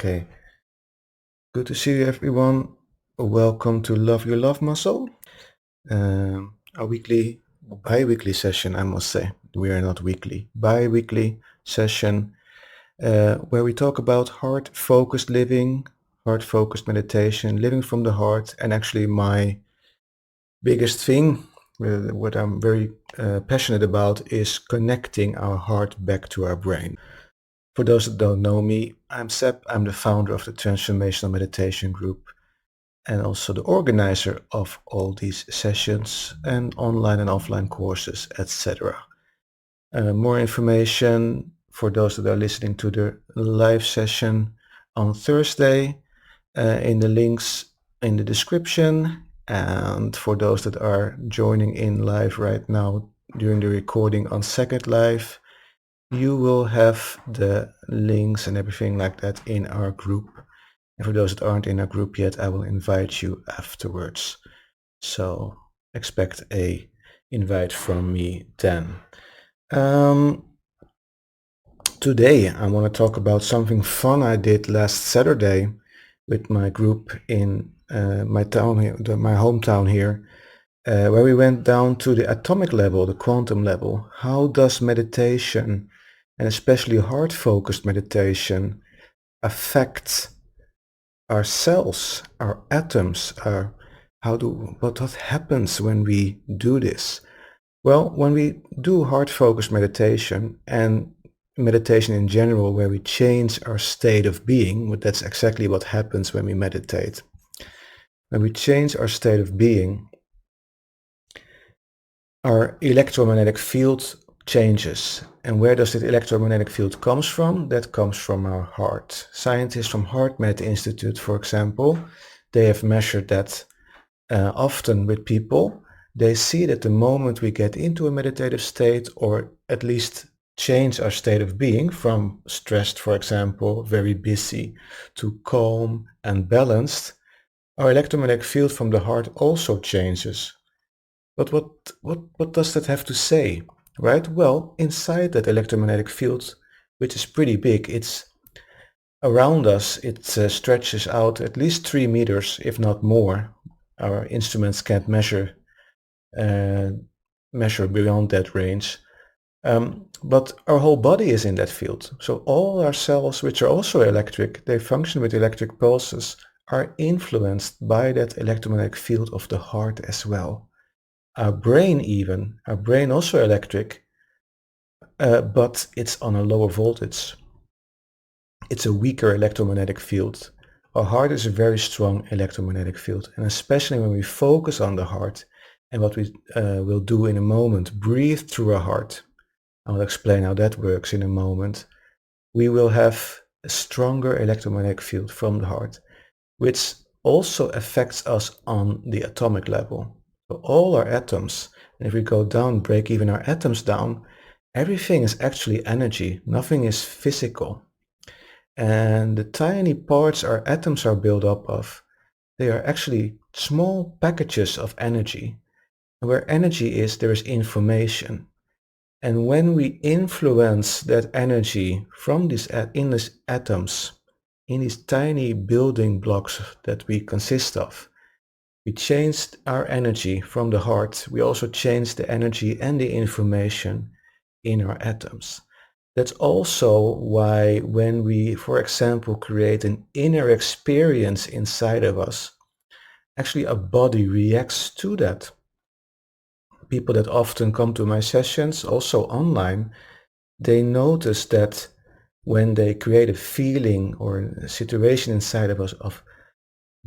Okay. Good to see you, everyone. Welcome to Love Your Love Muscle, our bi-weekly session, I must say. We are not weekly. Bi-weekly session where we talk about heart-focused living, heart-focused meditation, living from the heart, and actually my biggest thing, what I'm very passionate about, is connecting our heart back to our brain. For those that don't know me, I'm Seb. I'm the founder of the Transformational Meditation Group and also the organizer of all these sessions and online and offline courses, etc. More information for those that are listening to the live session on Thursday in the links in the description, and for those that are joining in live right now during the recording on Second Live, you will have the links and everything like that in our group. And for those that aren't in our group yet, I will invite you afterwards. So expect a invite from me then. Today I want to talk about something fun I did last Saturday with my group in my town here, my hometown here, where we went down to the atomic level, the quantum level. How does meditation, and especially heart-focused meditation, affect our cells, our atoms, what happens when we do this? Well, when we do heart-focused meditation and meditation in general, where we change our state of being, that's exactly what happens when we meditate. When we change our state of being, our electromagnetic field changes. And where does that electromagnetic field comes from? That comes from our heart. Scientists from HeartMath Institute, for example, they have measured that often with people. They see that the moment we get into a meditative state, or at least change our state of being from stressed, for example, very busy, to calm and balanced, our electromagnetic field from the heart also changes. But what does that have to say, right? Well, inside that electromagnetic field, which is pretty big, it's around us, it stretches out at least 3 meters, if not more. Our instruments can't measure beyond that range. But our whole body is in that field. So all our cells, which are also electric, they function with electric pulses, are influenced by that electromagnetic field of the heart as well. Our brain also electric, but it's on a lower voltage. It's a weaker electromagnetic field. Our heart is a very strong electromagnetic field, and especially when we focus on the heart, and what we will do in a moment, breathe through our heart. I'll explain how that works in a moment. We will have a stronger electromagnetic field from the heart, which also affects us on the atomic level. So all our atoms, and if we go down, break even our atoms down, everything is actually energy. Nothing is physical. And the tiny parts our atoms are built up of, they are actually small packages of energy. And where energy is, there is information. And when we influence that energy from these atoms, in these tiny building blocks that we consist of, we changed our energy from the heart. We also changed the energy and the information in our atoms. That's also why when we, for example, create an inner experience inside of us, actually our body reacts to that. People that often come to my sessions, also online, they notice that when they create a feeling or a situation inside of us of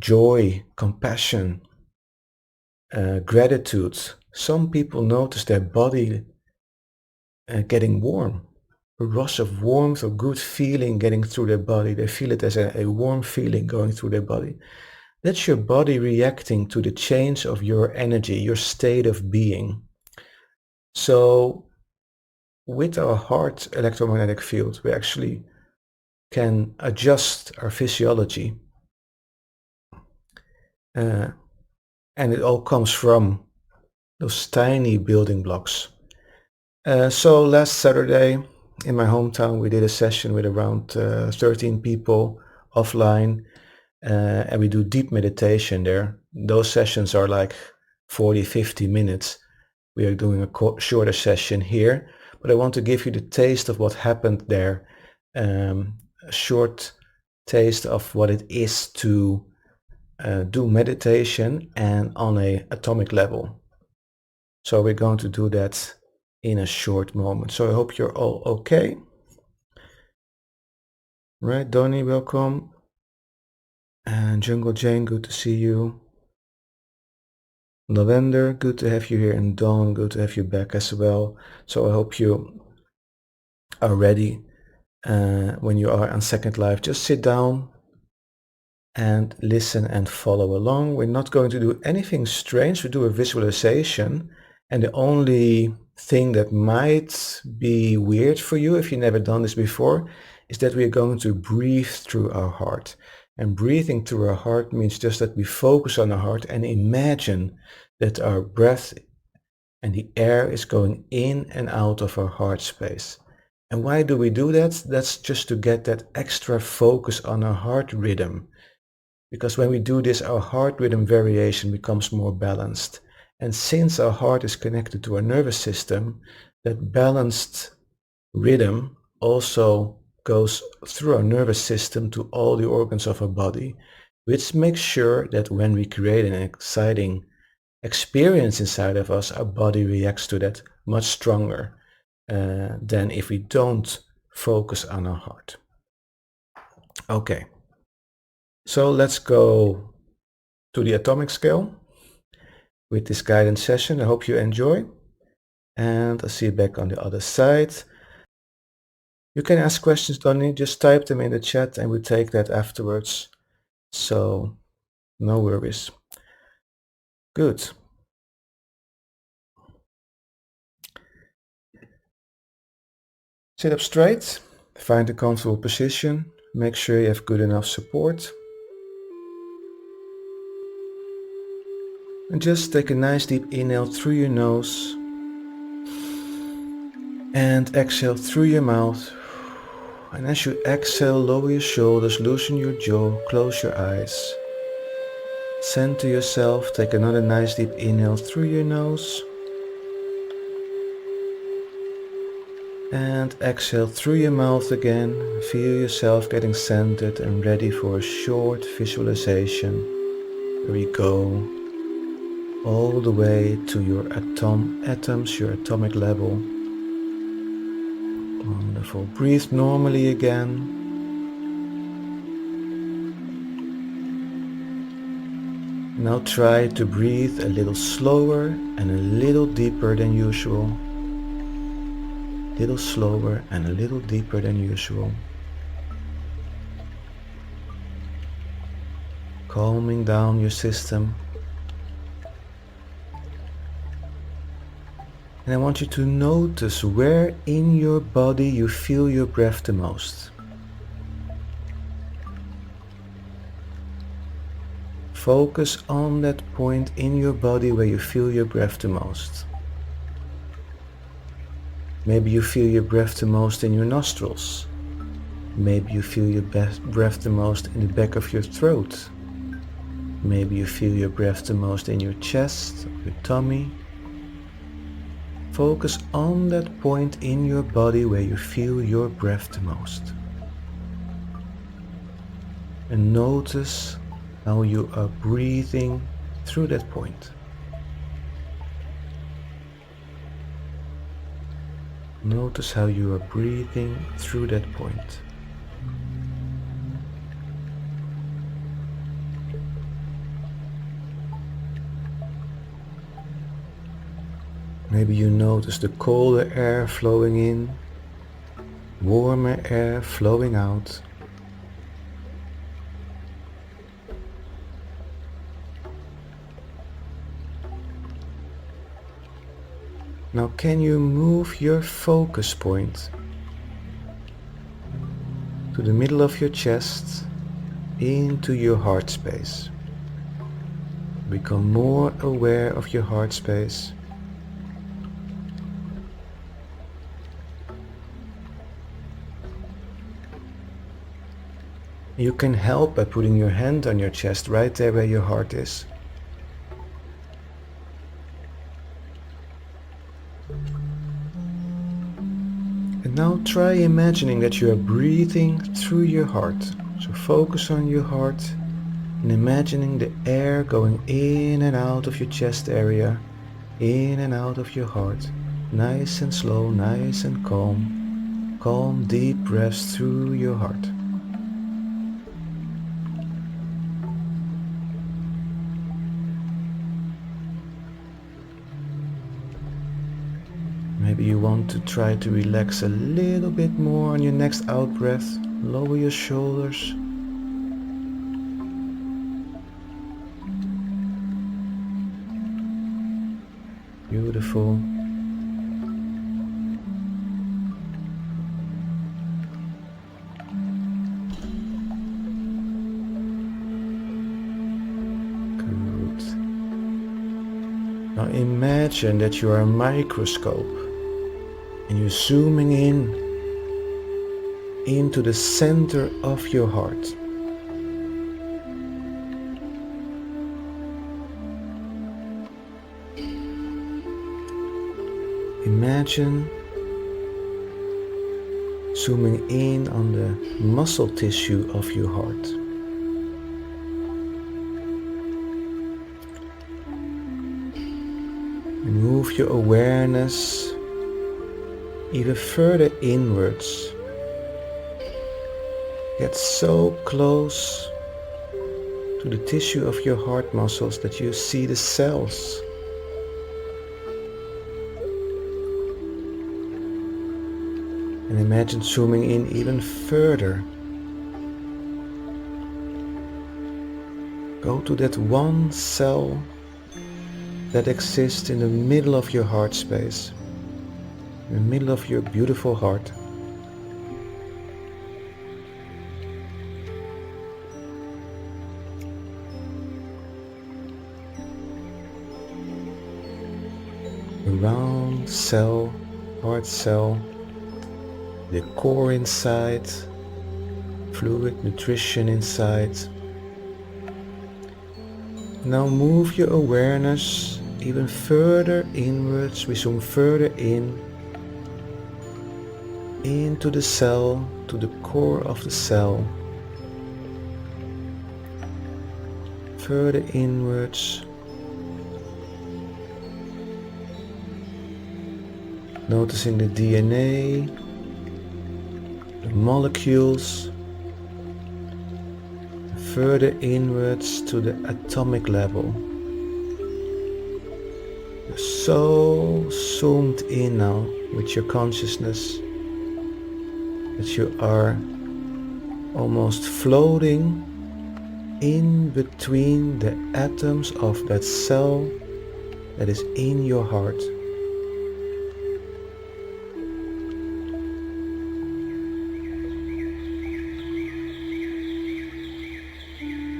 joy, compassion, gratitude, some people notice their body getting warm. A rush of warmth or good feeling getting through their body. They feel it as a warm feeling going through their body. That's your body reacting to the change of your energy, your state of being. So with our heart electromagnetic field, we actually can adjust our physiology. And it all comes from those tiny building blocks. So last Saturday in my hometown, we did a session with around 13 people offline, and we do deep meditation there. Those sessions are like 40, 50 minutes. We are doing a shorter session here, but I want to give you the taste of what happened there, a short taste of what it is to do meditation and on a atomic level. So we're going to do that in a short moment. So I hope you're all okay. Right, Donnie, welcome. And Jungle Jane, good to see you. Lavender, good to have you here. And Dawn, good to have you back as well. So I hope you are ready when you are on Second Life. Just sit down and listen and follow along. We're not going to do anything strange. We do a visualization, and the only thing that might be weird for you if you've never done this before is that we are going to breathe through our heart. And breathing through our heart means just that we focus on our heart and imagine that our breath and the air is going in and out of our heart space. And why do we do that? That's just to get that extra focus on our heart rhythm. Because when we do this, our heart rhythm variation becomes more balanced. And since our heart is connected to our nervous system, that balanced rhythm also goes through our nervous system to all the organs of our body, which makes sure that when we create an exciting experience inside of us, our body reacts to that much stronger than if we don't focus on our heart. Okay. So let's go to the atomic scale with this guidance session. I hope you enjoy, and I'll see you back on the other side. You can ask questions, Donnie, just type them in the chat and we'll take that afterwards. So no worries. Good. Sit up straight, find a comfortable position, make sure you have good enough support. And just take a nice deep inhale through your nose and exhale through your mouth. And as you exhale, lower your shoulders, loosen your jaw, close your eyes. Center yourself, take another nice deep inhale through your nose. And exhale through your mouth again. Feel yourself getting centered and ready for a short visualization where we go all the way to your atoms, your atomic level. Wonderful. Breathe normally again. Now try to breathe a little slower and a little deeper than usual. A little slower and a little deeper than usual. Calming down your system. And I want you to notice where in your body you feel your breath the most. Focus on that point in your body where you feel your breath the most. Maybe you feel your breath the most in your nostrils. Maybe you feel your breath the most in the back of your throat. Maybe you feel your breath the most in your chest, your tummy. Focus on that point in your body where you feel your breath the most. And notice how you are breathing through that point. Notice how you are breathing through that point. Maybe you notice the colder air flowing in, warmer air flowing out. Now can you move your focus point to the middle of your chest into your heart space? Become more aware of your heart space. You can help by putting your hand on your chest, right there where your heart is. And now try imagining that you are breathing through your heart. So focus on your heart and imagining the air going in and out of your chest area, in and out of your heart. Nice and slow, nice and calm. Calm, deep breaths through your heart. Maybe you want to try to relax a little bit more on your next out breath. Lower your shoulders. Beautiful. Good. Now imagine that you are a microscope and you're zooming in into the center of your heart. Imagine zooming in on the muscle tissue of your heart. And move your awareness even further inwards. Get so close to the tissue of your heart muscles that you see the cells. And imagine zooming in even further. Go to that one cell that exists in the middle of your heart space, in the middle of your beautiful heart. A round cell, heart cell, the core inside, fluid nutrition inside. Now move your awareness even further inwards. We zoom further in, into the cell, to the core of the cell. Further inwards. Noticing the DNA, the molecules. Further inwards to the atomic level. You're so zoomed in now with your consciousness that you are almost floating in between the atoms of that cell that is in your heart.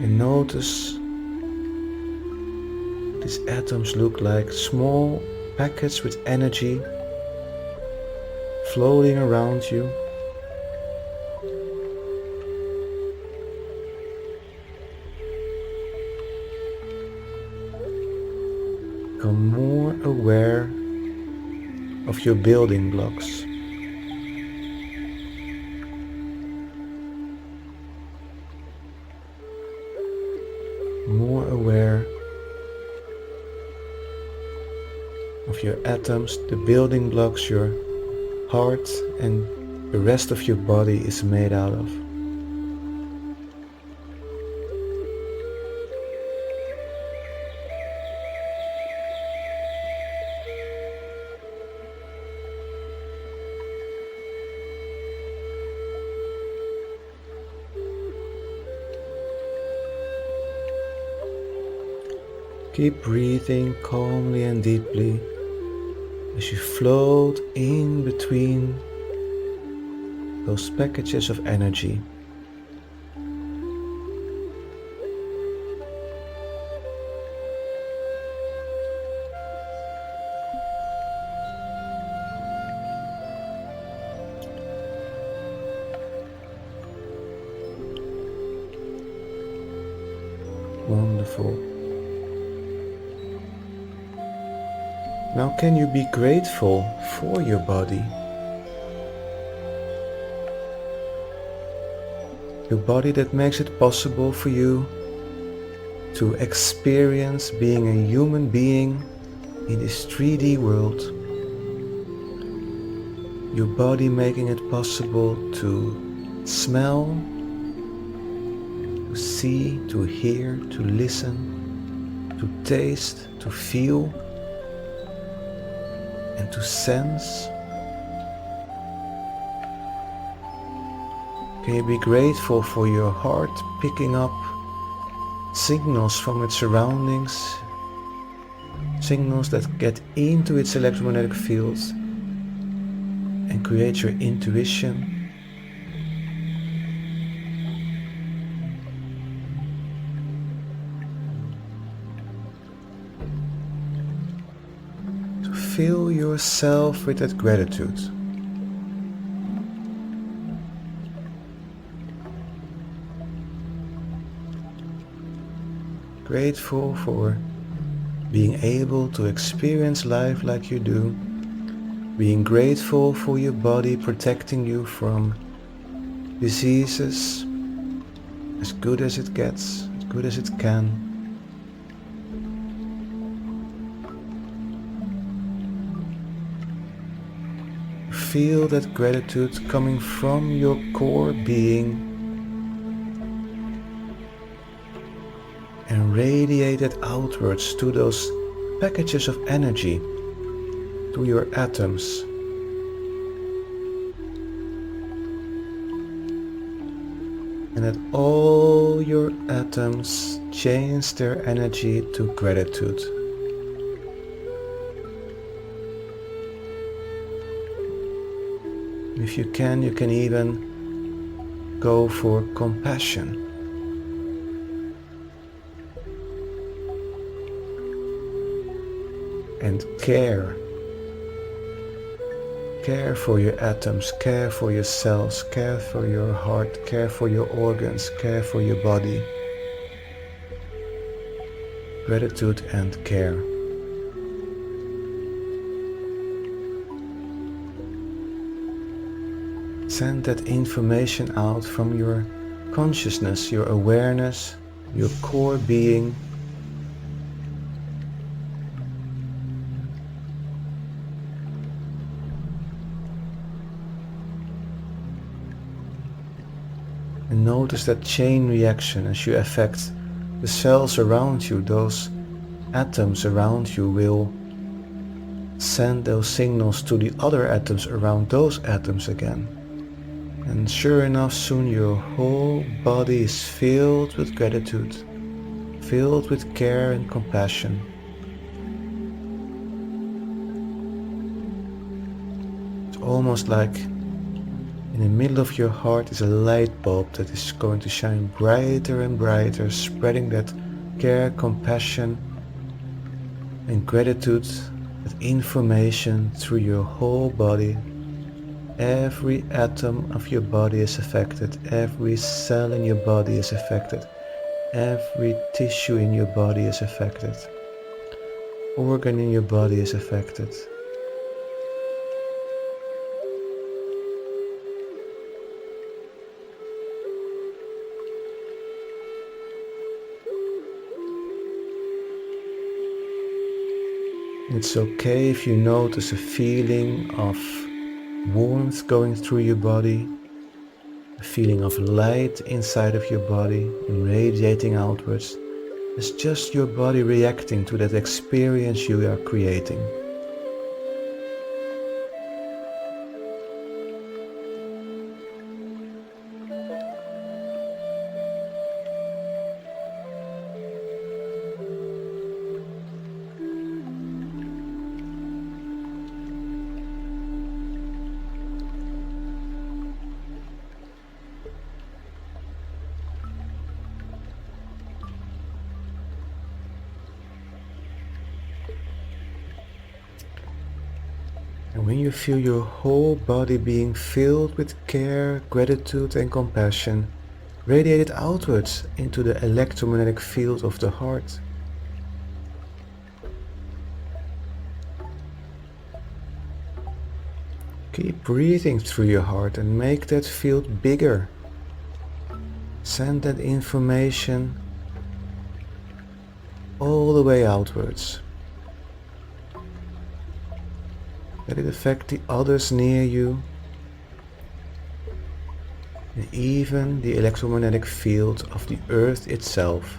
And notice these atoms look like small packets with energy floating around you. Become more aware of your building blocks. More aware of your atoms, the building blocks your heart and the rest of your body is made out of. Keep breathing calmly and deeply as you float in between those packages of energy. Wonderful. Now can you be grateful for your body? Your body that makes it possible for you to experience being a human being in this 3D world. Your body making it possible to smell, to see, to hear, to listen, to taste, to feel, and to sense. Can you be grateful for your heart picking up signals from its surroundings, signals that get into its electromagnetic fields and create your intuition? To fill yourself with that gratitude. Grateful for being able to experience life like you do, being grateful for your body protecting you from diseases as good as it gets, as good as it can. Feel that gratitude coming from your core being and radiate it outwards to those packages of energy, to your atoms. And that all your atoms change their energy to gratitude. If you can even go for compassion. And care. Care for your atoms, care for your cells, care for your heart, care for your organs, care for your body. Gratitude and care. Send that information out from your consciousness, your awareness, your core being. And notice that chain reaction as you affect the cells around you. Those atoms around you will send those signals to the other atoms around those atoms again. And sure enough, soon your whole body is filled with gratitude, filled with care and compassion. It's almost like in the middle of your heart is a light bulb that is going to shine brighter and brighter, spreading that care, compassion and gratitude, that information through your whole body. Every atom of your body is affected, every cell in your body is affected, every tissue in your body is affected, organ in your body is affected. It's okay if you notice a feeling of warmth going through your body, a feeling of light inside of your body and radiating outwards. It's just your body reacting to that experience you are creating. And when you feel your whole body being filled with care, gratitude and compassion, Radiate it outwards into the electromagnetic field of the heart. Keep breathing through your heart and make that field bigger. Send that information all the way outwards. Let it affect the others near you and even the electromagnetic field of the earth itself.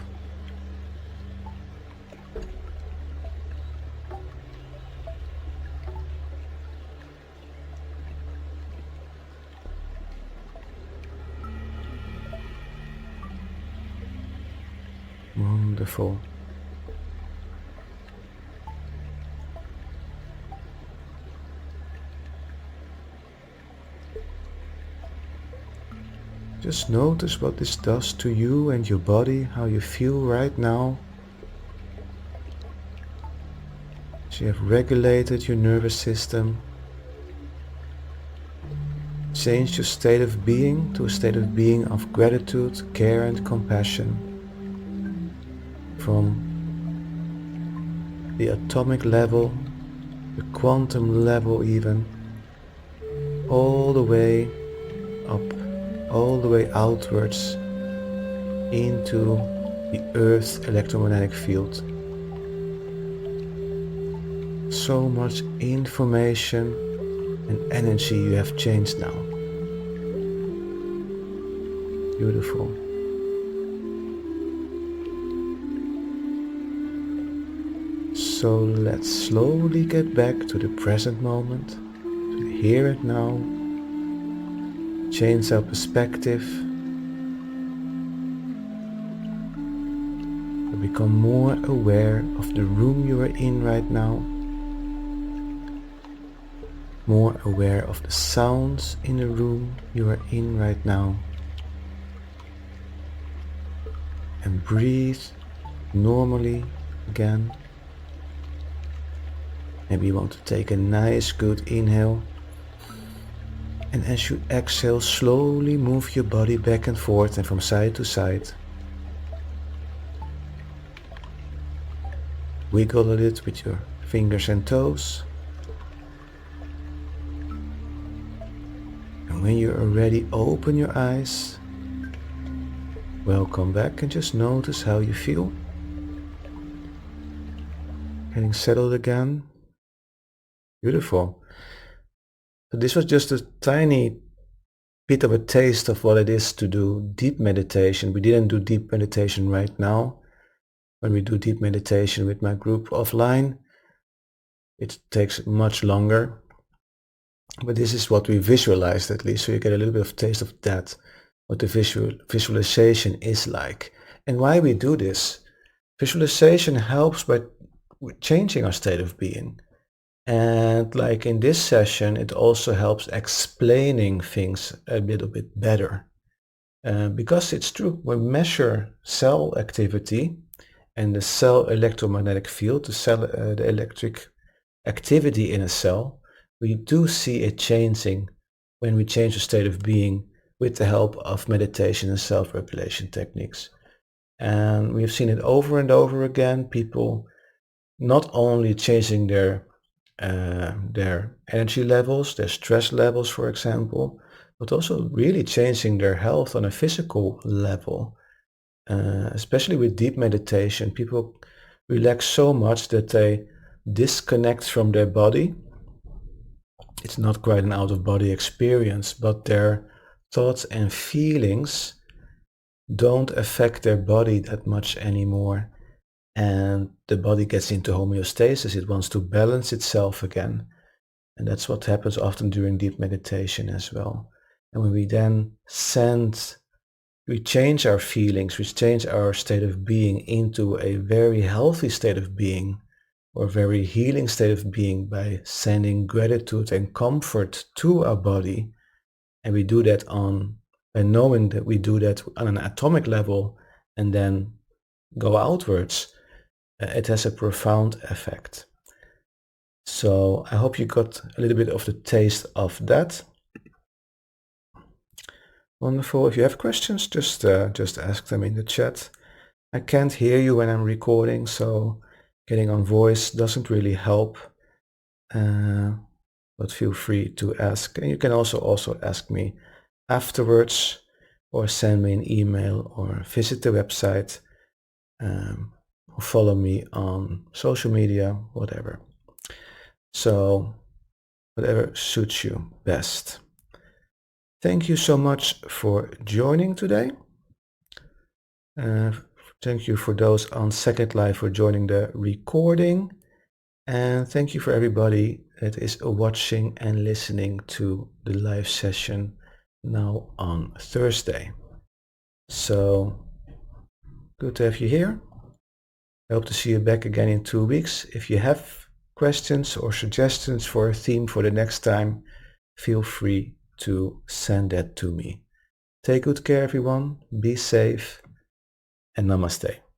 Wonderful. Just notice what this does to you and your body, how you feel right now. So you have regulated your nervous system, changed your state of being to a state of being of gratitude, care and compassion. From the atomic level, the quantum level even, all the way up, all the way outwards into the Earth's electromagnetic field. So much information and energy you have changed now. Beautiful. So let's slowly get back to the present moment, to the here and now. Change our perspective. We become more aware of the room you are in right now. More aware of the sounds in the room you are in right now. And breathe normally again. Maybe you want to take a nice good inhale. And as you exhale, slowly move your body back and forth and from side to side. Wiggle a little with your fingers and toes. And when you are ready, open your eyes. Welcome back and just notice how you feel. Getting settled again. Beautiful. So this was just a tiny bit of a taste of what it is to do deep meditation. We didn't do deep meditation right now. When we do deep meditation with my group offline, it takes much longer. But this is what we visualized at least, so you get a little bit of taste of that, what the visualization is like. And why we do this. Visualization helps by changing our state of being. And like in this session, it also helps explaining things a little bit better. Because it's true, when we measure cell activity and the cell electromagnetic field, the electric activity in a cell, we do see it changing when we change the state of being with the help of meditation and self-regulation techniques. And we've seen it over and over again, people not only changing their energy levels, their stress levels, for example, but also really changing their health on a physical level. Especially with deep meditation, people relax so much that they disconnect from their body. It's not quite an out-of-body experience, but their thoughts and feelings don't affect their body that much anymore. And the body gets into homeostasis. It wants to balance itself again. And that's what happens often during deep meditation as well. And when we then we change our feelings, we change our state of being into a very healthy state of being or very healing state of being by sending gratitude and comfort to our body. And we do that by knowing that we do that on an atomic level and then go outwards. It has a profound effect. So I hope you got a little bit of the taste of that. Wonderful. If you have questions, just ask them in the chat. I can't hear you when I'm recording, so getting on voice doesn't really help. But feel free to ask. And you can also ask me afterwards, or send me an email, or visit the website, or follow me on social media, whatever. So whatever suits you best. Thank you so much for joining today. Uh, Thank you for those on Second Life for joining the recording. And thank you for everybody that is watching and listening to the live session now on Thursday. So good to have you here. I hope to see you back again in 2 weeks. If you have questions or suggestions for a theme for the next time, feel free to send that to me. Take good care, everyone. Be safe, and namaste.